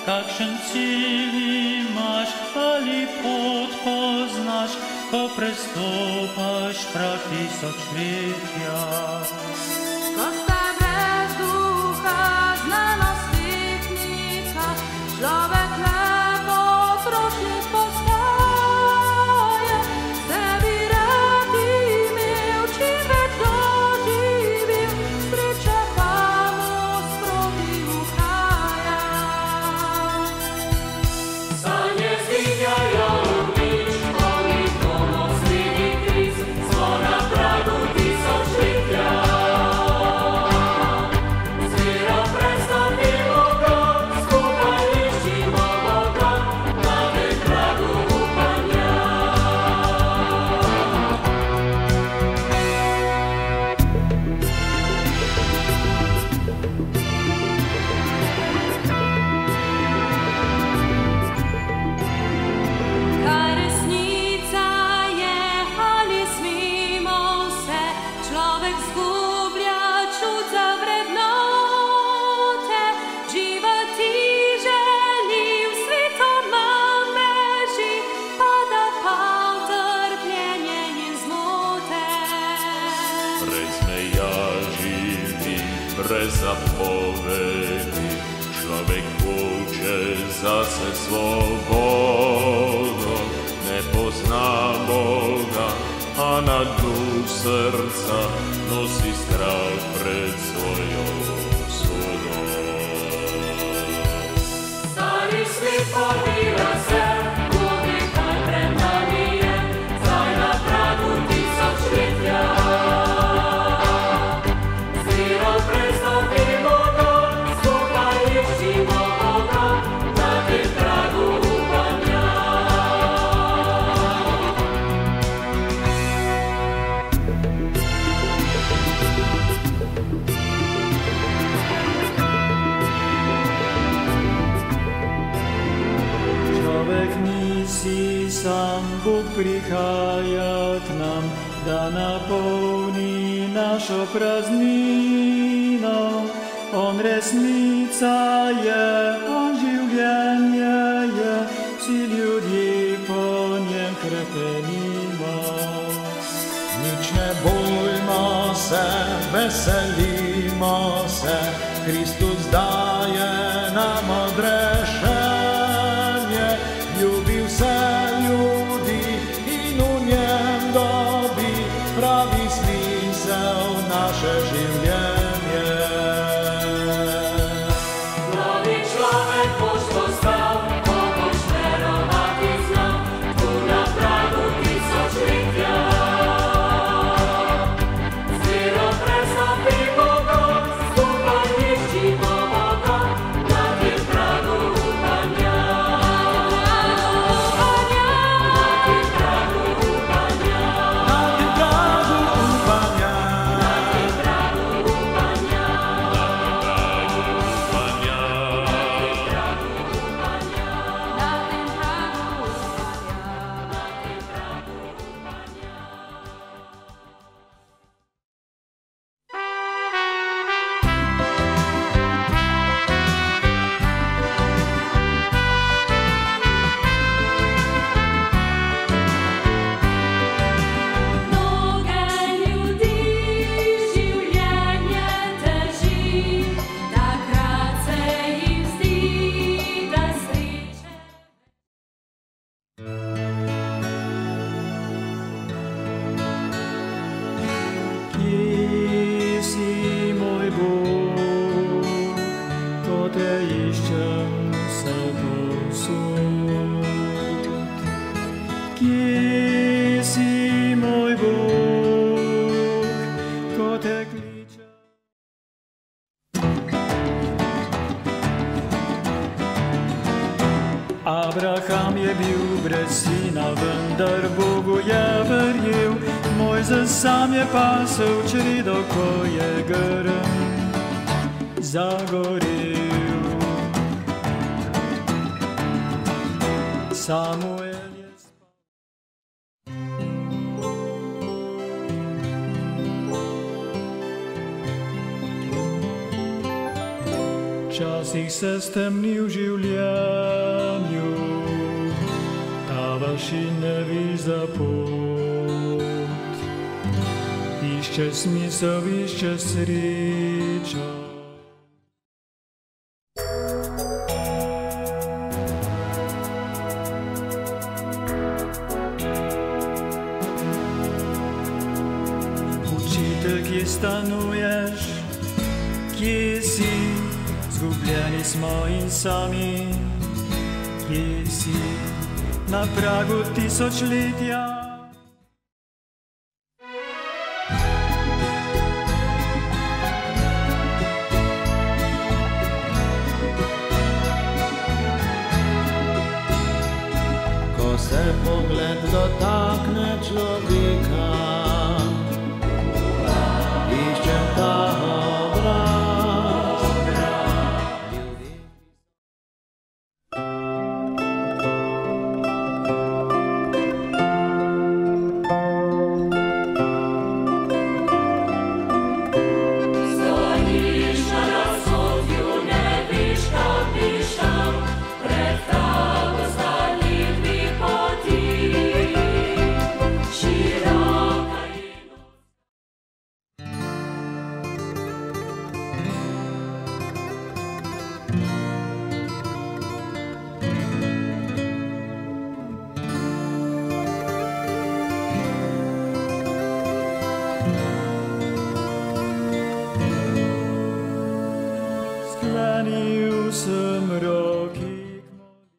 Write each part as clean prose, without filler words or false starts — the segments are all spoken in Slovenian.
kakšen cilj imaš ali pot poznaš, ko prestopaš prag tisočletja. Ko sta brez duha, znanostnika, človek lepo otrošnik postaje, sebi rad imel, čim več doživil, sreča pa mu sproti uhaja. Sanje zvinjajo v nič, oni ponosni kriz, smo na pragu tisočletja. Zvero prestopimo ga, skupaj iščimo Boga, na tem pragu upanja. Kaj resnica je, ali smimo vse, človek zgublja čut za vrednote, živeti želi v svetu mameži, pada pa v trpljenje in zmote. Brez meja živi, brez zapovedi, človek hoče zase svobodo, ne pozna Boga, a na dnu srca nosi strah pred svojo usodo. Stari svet povira se, tudi kaj pred nami je, zdaj na pragu tisočletja. Zvero prestopimo ga, skupaj iščimo Boga, na tem pragu upanja. Človek misli sam, Bog prihaja k nam, da napolni našo praznino. On resnica je, on življenje je, vsi ljudje po njem hrepenimo. Nič ne bojmo se, veselimo se, Kristus daje nam odrešenje, ljubi vse ljudi in v njem dobi pravi smisel naše življenje. Novi človek boš postal, ko boš verovati znal, tu na pragu tisočletja. Zvero prestopimo ga, skupaj iščimo Boga, na tem pragu upanja. Na tem pragu upanja. Na tem pragu upanja. Na tem pragu upanja. Na tem pragu Mnoge ljudi življenje teži, takrat se jim zdi, da sreče. Kje si, moj Bog, ko te iščem vsepovsod? Kje si, moj Bog, ko te kličem? Abraham je bil brez sina, vendar Bogu je verjel. Mojzes sam je pasel čredo, ko je grm zagorel. Samuel je spal. Čas si se stemnil v življenju, davaš in ne viš za pot. Iščeš smisel, iščeš srečo. Učitelj, kje stanuješ, kje si? Zgubljeni smo in sami, kje si? Na pragu tisočletja. Ko se pogled dotakne človeka, iščem ta obraz. Stojiš na razhodju, ne viš, kam biš tam, pred tabo stali dvi poti, široka in Sklenil sem roki k molitvi.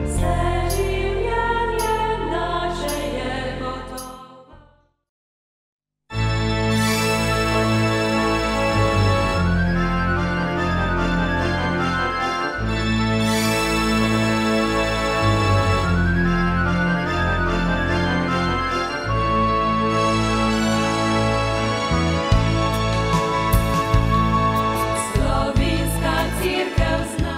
Vse življenje naše je gotovo. Slovenska cerkev zna.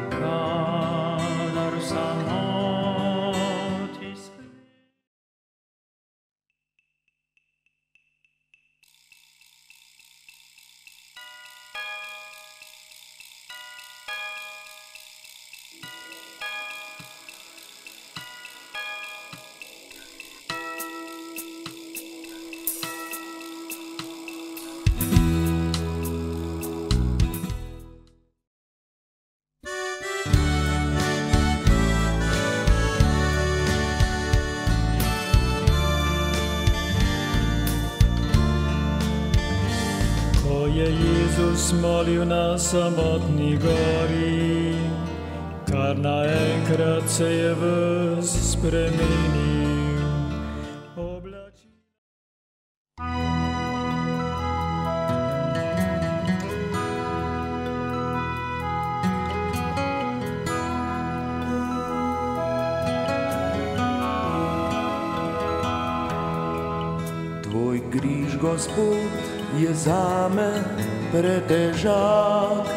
Kadar v samoti spim, ko je Jezus molil na samotni gori, kar naenkrat se je ves spremenil. Oblačila Tvoj križ, Gospod, je zame pretežak.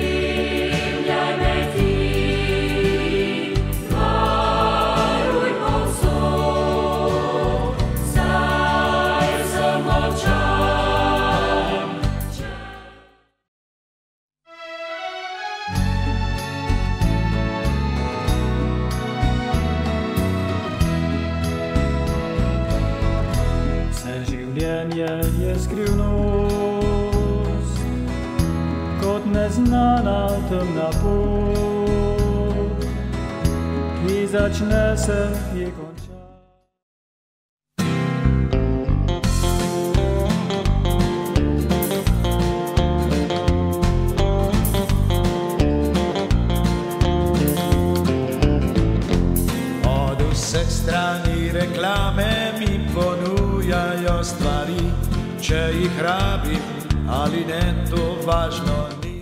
spremljaj me ti, varuj povsod, saj sem molčan. vse življenje je skrivnost, kot neznana temna pot, ki začne se, je konča. reklame mi ponujajo stvari, če jih rabim ali ne, to važno ni.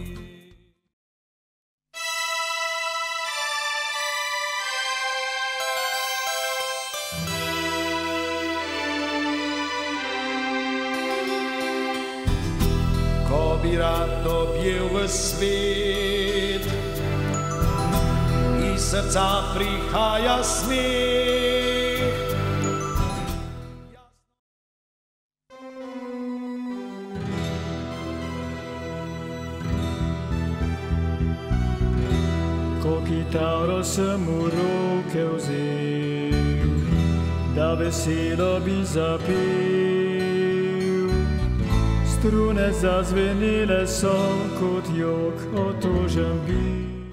Ko bi rad objel v svet, iz srca prihaja smeh. Ko kitaro sem v roke vzel, da veselo bi zapel. Strune zazvenile so kot jok otožen bil.